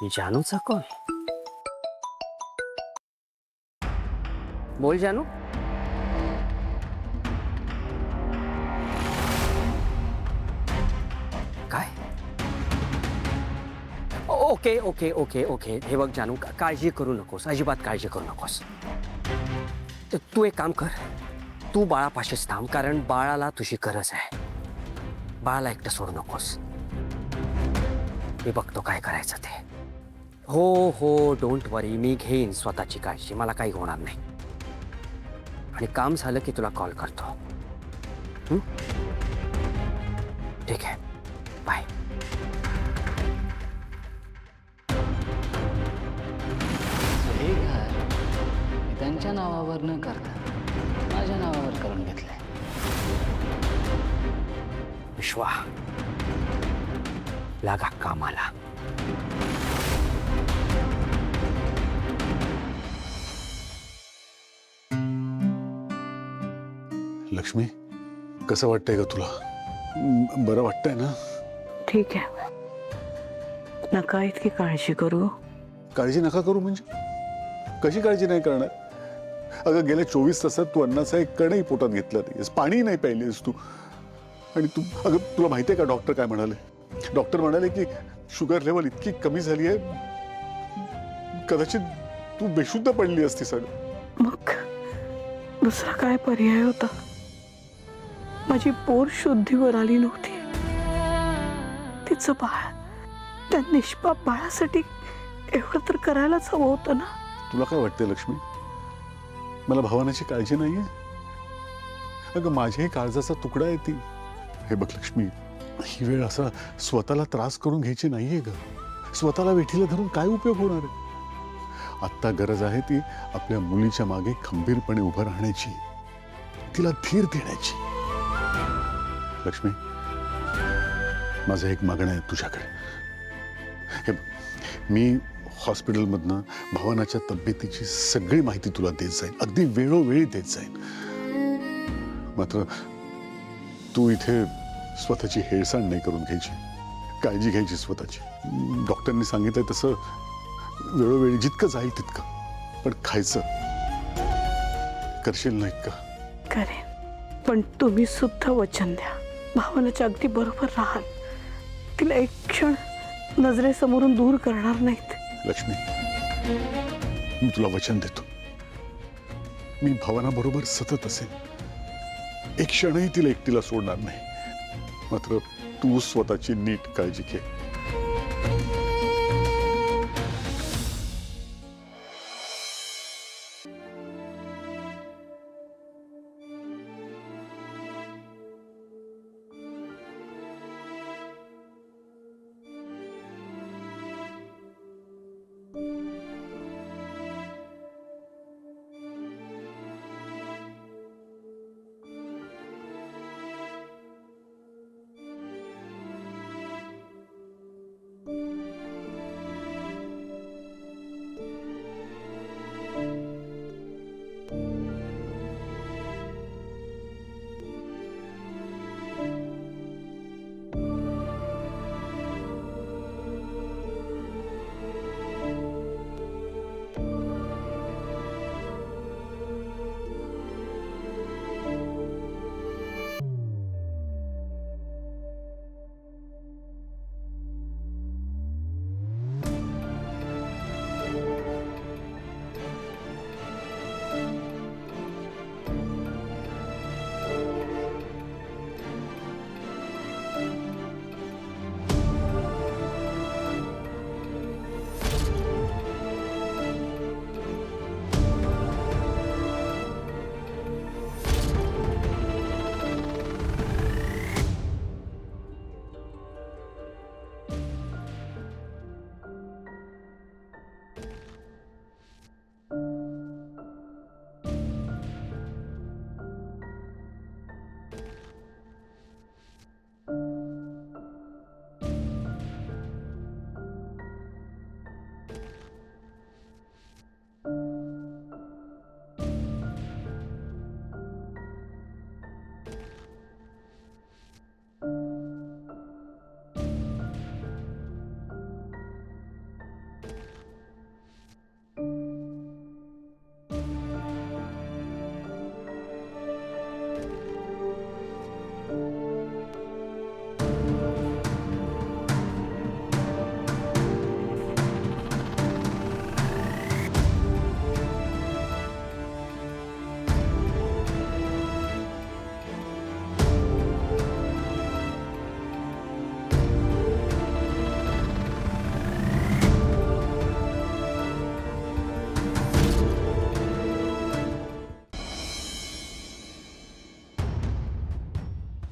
जानूचा call. बोल जानू. काय? Okay okay okay okay. हे बघ जानू, काळजी करू नकोस, अजिबात काळजी करू नकोस. तू एक काम कर, तू बाळापाशीच थांब, कारण बाळाला तुझी गरज आहे. बाळाला एकटं सोडू नकोस. मी बघतो काय करायचं ते. हो हो, डोंट वरी, मी घेईन स्वतःची काळजी, मला काही होणार नाही. आणि काम झालं की तुला कॉल करतो. हं? ठीक आहे, बाय. हे घर मी त्यांच्या नावावर न करता माझ्या नावावर करून घेतलंय. विश्वा, लागा कामाला. लक्ष्मी, कसं वाटतंय का तुला? बरं वाटतंय ना? ठीक आहे, नका इतकी काळजी करू. काळजी नका करू म्हणजे? कशी काळजी नाही करणार? अगं, गेल्या 24 तासात तू अन्नाचा एक कणही पोटात घेतला नाहीस, पाणी नाही प्यायलीस तू. आणि तू, अगं तुला माहितीये का डॉक्टर काय म्हणाले? डॉक्टर म्हणाले की शुगर लेवल इतकी कमी झाली आहे, कदाचित तू बेशुद्ध पडली असती सगळं. मग दुसरा काय पर्याय होता? माझी पोर शुद्धीवर आली नव्हती. तिचं बाळ, त्या निष्पाप बाळासाठी एवढं तर करायलाच हवं होतं ना. तुला काय वाटतंय लक्ष्मी? मला भावनाची काळजी नाहीये? अगं, माझ्याही काळजाचा तुकडा आहे ती. हे बघ लक्ष्मी, ही वेळ असा स्वतःला त्रास करून घ्यायची नाहीये ग. स्वतःला वेठीला धरून काय उपयोग होणार आहे? आत्ता गरज आहे ती आपल्या मुलीच्या मागे खंबीरपणे उभं राहण्याची, तिला धीर देण्याची. लक्ष्मी, माझं एक मागणं आहे तुझ्याकडे. हे बघ, मी हॉस्पिटलमधनं भावनाच्या तब्येतीची सगळी माहिती तुला देत जाईन, अगदी वेळोवेळी देत जाईन. मात्र तू इथे स्वतःची हेळसांड नाही करून घ्यायची, काळजी घ्यायची स्वतःची. डॉक्टरनी सांगितलंय तसं वेळोवेळी जितकं जाईल तितकं, पण खायचं. करशील नाही का? करेन, पण तुम्ही सुद्धा वचन द्या, भावनाच्या अगदी बरोबर राहाल, तिला एक क्षण नजरेसमोरून दूर करणार नाहीत. लक्ष्मी, मी तुला वचन देतो, मी भावना बरोबर सतत असेन, एक क्षणही तिला एकटीला सोडणार नाही. मात्र तू स्वतःची नीट काळजी घे.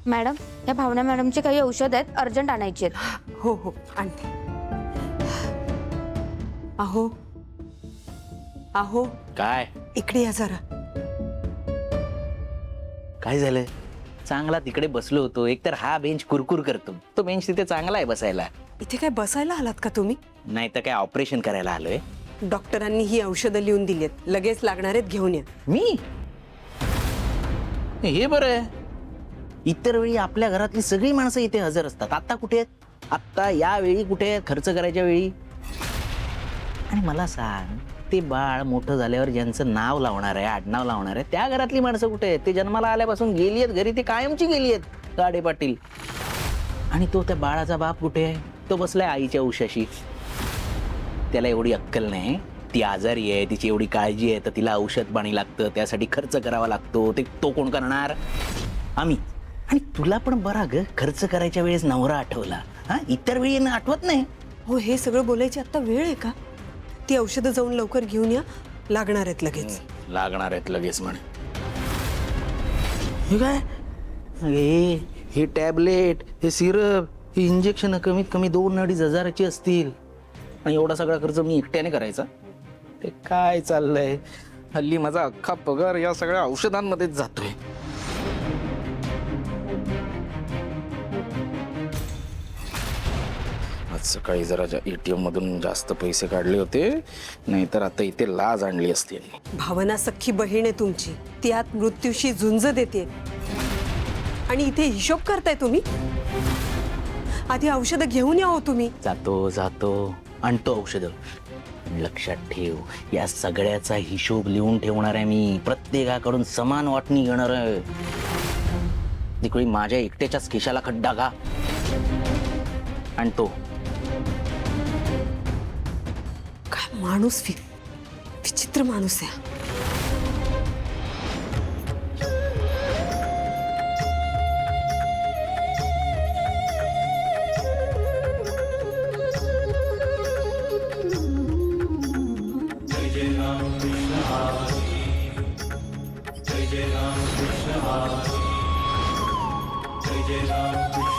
मॅडम, या भावना मॅडमचे काही औषध आहेत, अर्जंट आणायचे आहेत. हो हो आणते. अहो अहो काय इकडे या जरा. काय झालं? चांगला तिकडे बसलो होतो. एकतर हा बेंच कुरकुर करतो. तो बेंच तिथे चांगला आहे बसायला. इथे काय बसायला आलात का तुम्ही? नाही तर काय ऑपरेशन करायला आलोय डॉक्टरांनी ही औषधं लिहून दिली आहेत, लगेच लागणार आहेत, घेऊन या. मी. हे बरं आहे. इतर वेळी आपल्या घरातली सगळी माणसं इथे हजर असतात. आता कुठे आहेत? आता या वेळी कुठे आहेत? खर्च करायच्या वेळी. आणि मला सांग, ते बाळ मोठं झाल्यावर ज्यांचं नाव लावणार आहे, आडनाव लावणार आहे, त्या घरातली माणसं कुठे आहेत? ते जन्माला आल्यापासून गेली आहेत घरी, ते कायमची गेली आहेत गाडे पाटील. आणि तो त्या बाळाचा बाप कुठे आहे? तो बसलाय आईच्या उशाशी. त्याला एवढी अक्कल नाही. ती आजारी आहे, तिची एवढी काळजी आहे, तर तिला औषध पाणी लागतं, त्यासाठी खर्च करावा लागतो. ते तो कोण करणार? आम्ही. आणि तुला पण बरा ग, खर्च करायच्या वेळेस नवरा आठवला. हा, इतर वेळी यांना आठवत नाही. हो, हे सगळं बोलायची आता वेळ आहे का? ती औषधं जाऊन लवकर घेऊन या, लागणार आहेत लगेच. लागणार आहेत लगेच म्हणे. हे काय? हे टॅबलेट, हे सिरप, हे इंजेक्शन कमीत कमी 2-2.5 हजाराची असतील. आणि एवढा सगळा खर्च मी एकट्याने करायचा? ते काय चाललंय? हल्ली माझा अख्खा पगार या सगळ्या औषधांमध्येच जातोय. आज सकाळी जरा ATM मधून जास्त पैसे काढले होते, नाहीतर आता इथे लाज आणली असती. भावना सख्खी बहीण आहे तुमची, ती आत मृत्यूशी झुंज देते. आणि इथे हिशोब करताय तुम्ही? आधी औषधं घेऊन या हो तुम्ही. जातो आणतो औषधं. लक्षात ठेव, या सगळ्याचा हिशोब लिहून ठेवणार आहे मी. प्रत्येकाकडून समान वाटणी घेणार आहे. तिकडे माझ्या एकट्याच्याच खिशाला खड्डा का? आणतो. काय माणूस, विचित्र माणूस आहे. जय राम